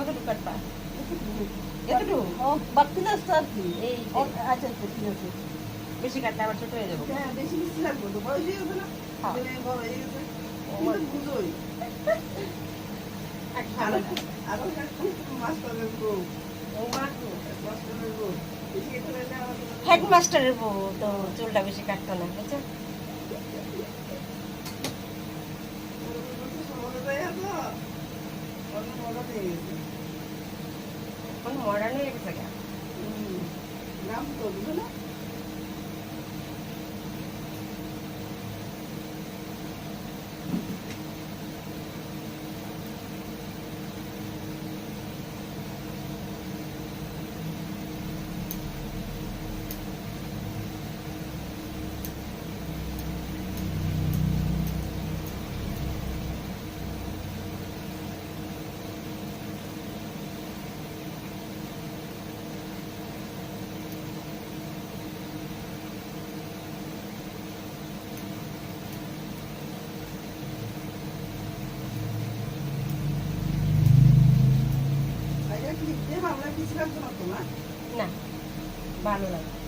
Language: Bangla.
কতটুকু কাটবা? এতটুকু বাড়তি আসতো আর কি। এই যে। আচ্ছা আচ্ছা ঠিক আছে। বেশি কাটলে আবার ছোট হয়ে যাবো। হ্যাঁ বেশি বেশি লাগবে তো, বয়স হয়ে গেছে না, হ্যাঁ। বড় হয়ে গেছে, ও তুমি তো বুঝোই। আর আর খাবে না। আরো মাস্টারের বউ, ও মা গো। মাস্টারের বউ বেশি কেটে নিলে আমাদের হেডমাস্টারের বউ তো চুলটা বেশি কাটতো না, বুঝছো? মনে যায় তো অন্য মজা হয়ে গেছে। এখন মডার্ন হয়ে গেছে গা। নাম তো বুঝো না। আগে ক্লিপ দিয়ে আমরা কিছু রাখবো না তোমার। না, ভালো লাগে।